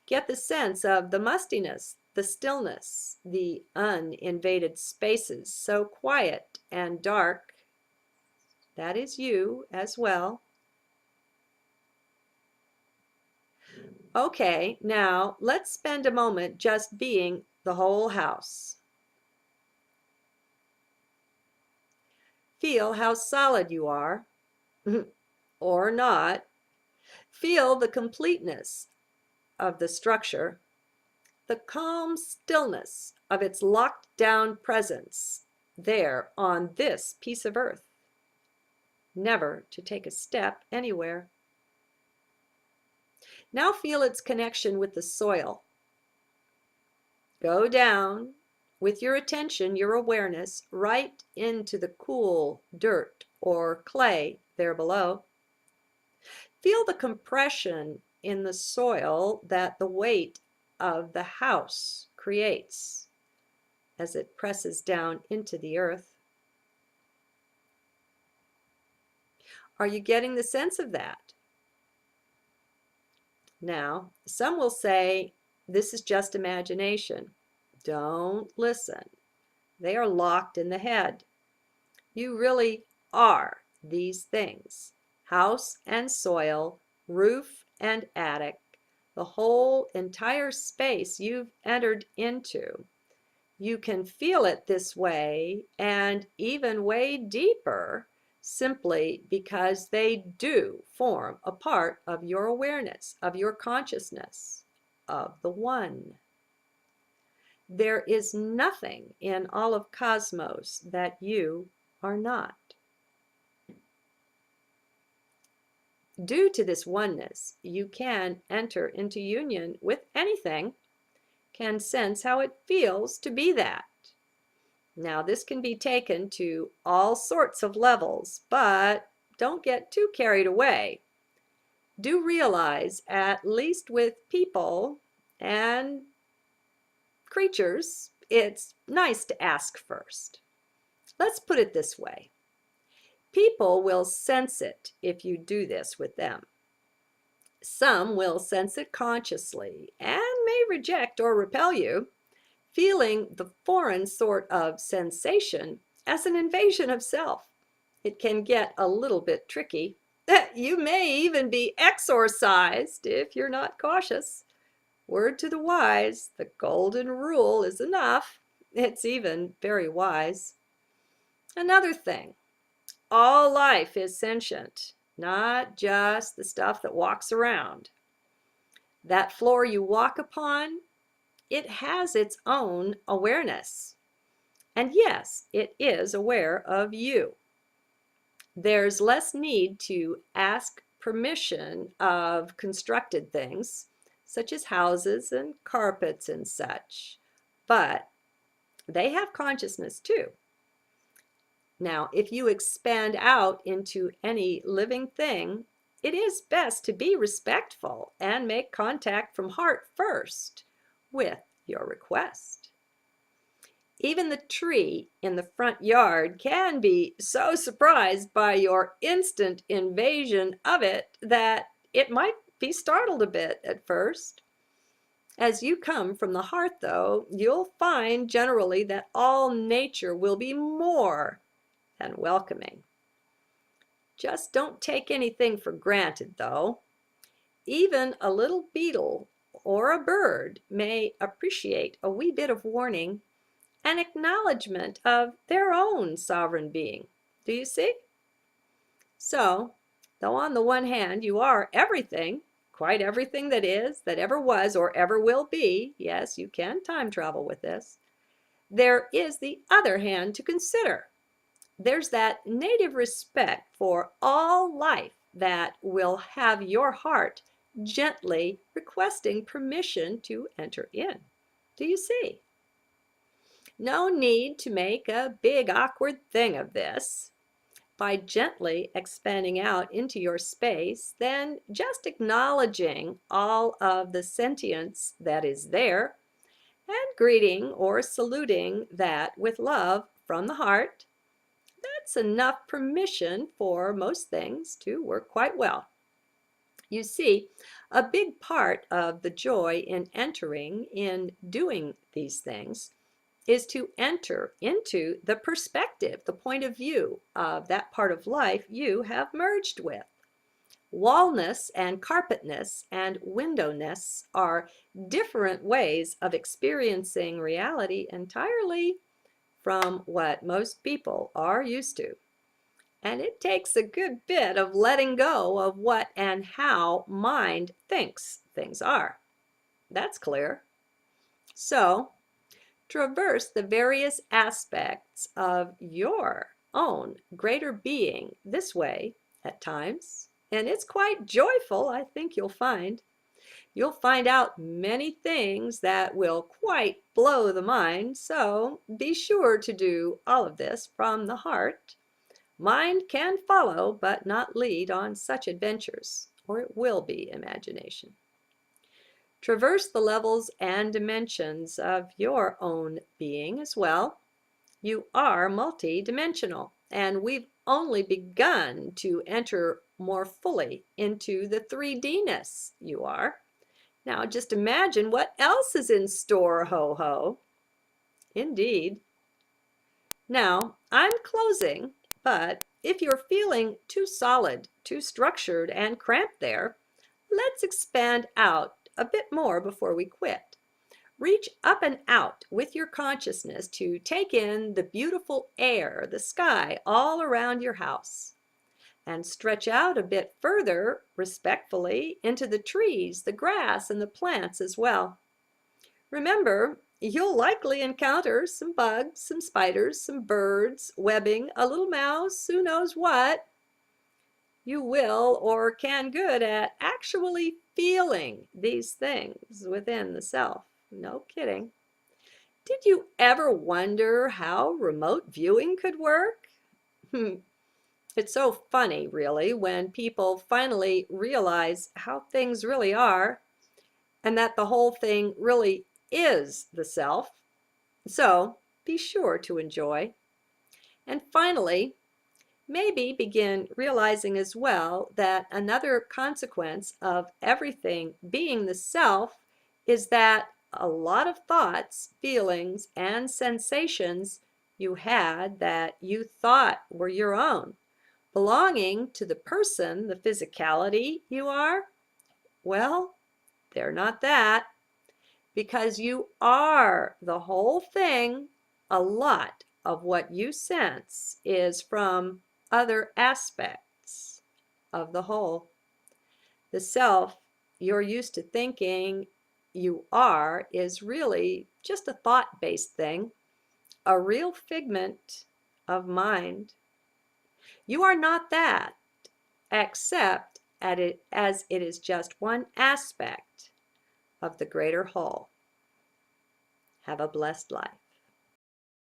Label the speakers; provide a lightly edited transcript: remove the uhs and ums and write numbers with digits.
Speaker 1: Get the sense of the mustiness, the stillness, the uninvaded spaces, so quiet and dark. That is you as well. Okay, now let's spend a moment just being the whole house. Feel how solid you are, or not. Feel the completeness of the structure, the calm stillness of its locked down presence there on this piece of earth, never to take a step anywhere. Now feel its connection with the soil. Go down with your attention, your awareness, right into the cool dirt or clay there below. Feel the compression in the soil that the weight of the house creates as it presses down into the earth. Are you getting the sense of that? Now, some will say, this is just imagination. Don't listen. They are locked in the head. You really are these things: house and soil, roof and attic, the whole entire space you've entered into. You can feel it this way and even way deeper simply because they do form a part of your awareness, of your consciousness, of the One. There is nothing in all of cosmos that you are not. Due to this oneness, you can enter into union with anything, can sense how it feels to be that. Now, this can be taken to all sorts of levels, but don't get too carried away. Do realize, at least with people and creatures, it's nice to ask first. Let's put it this way. People will sense it if you do this with them. Some will sense it consciously and may reject or repel you, feeling the foreign sort of sensation as an invasion of self. It can get a little bit tricky. You may even be exorcised if you're not cautious. Word to the wise, the golden rule is enough. It's even very wise. Another thing, all life is sentient, not just the stuff that walks around. That floor you walk upon, it has its own awareness. And yes, it is aware of you. There's less need to ask permission of constructed things, such as houses and carpets and such, but they have consciousness too. Now, if you expand out into any living thing, it is best to be respectful and make contact from heart first with your request. Even the tree in the front yard can be so surprised by your instant invasion of it that it might be startled a bit at first. As you come from the heart, though, you'll find generally that all nature will be more than welcoming. Just don't take anything for granted, though. Even a little beetle or a bird may appreciate a wee bit of warning, an acknowledgement of their own sovereign being. Do you see? So, though on the one hand you are everything, quite everything that is, that ever was, or ever will be, yes, you can time travel with this, there is the other hand to consider. There's that native respect for all life that will have your heart gently requesting permission to enter in. Do you see? No need to make a big awkward thing of this. By gently expanding out into your space, then just acknowledging all of the sentience that is there, and greeting or saluting that with love from the heart, that's enough permission for most things to work quite well. You see, a big part of the joy in doing these things, is to enter into the perspective, the point of view of that part of life you have merged with. Wallness and carpetness and windowness are different ways of experiencing reality entirely from what most people are used to. And it takes a good bit of letting go of what and how mind thinks things are. That's clear. So, traverse the various aspects of your own greater being this way at times, and it's quite joyful, I think you'll find. You'll find out many things that will quite blow the mind, so be sure to do all of this from the heart. Mind can follow, but not lead on such adventures, or it will be imagination. Traverse the levels and dimensions of your own being as well. You are multi-dimensional, and we've only begun to enter more fully into the 3D-ness you are. Now just imagine what else is in store, ho-ho. Indeed. Now, I'm closing, but if you're feeling too solid, too structured, and cramped there, let's expand out a bit more before we quit. Reach up and out with your consciousness to take in the beautiful air, the sky all around your house. And stretch out a bit further, respectfully, into the trees, the grass, and the plants as well. Remember, you'll likely encounter some bugs, some spiders, some birds, webbing, a little mouse, who knows what. You will or can good at actually feeling these things within the self. No kidding. Did you ever wonder how remote viewing could work? It's so funny, really, when people finally realize how things really are and that the whole thing really is the self. So be sure to enjoy. And finally, maybe begin realizing as well that another consequence of everything being the self is that a lot of thoughts, feelings, and sensations you had that you thought were your own, belonging to the person, the physicality you are, well, they're not that, because you are the whole thing. A lot of what you sense is from other aspects of the whole. The self you're used to thinking you are is really just a thought-based thing, a real figment of mind. You are not that, except as it is just one aspect of the greater whole. Have a blessed life.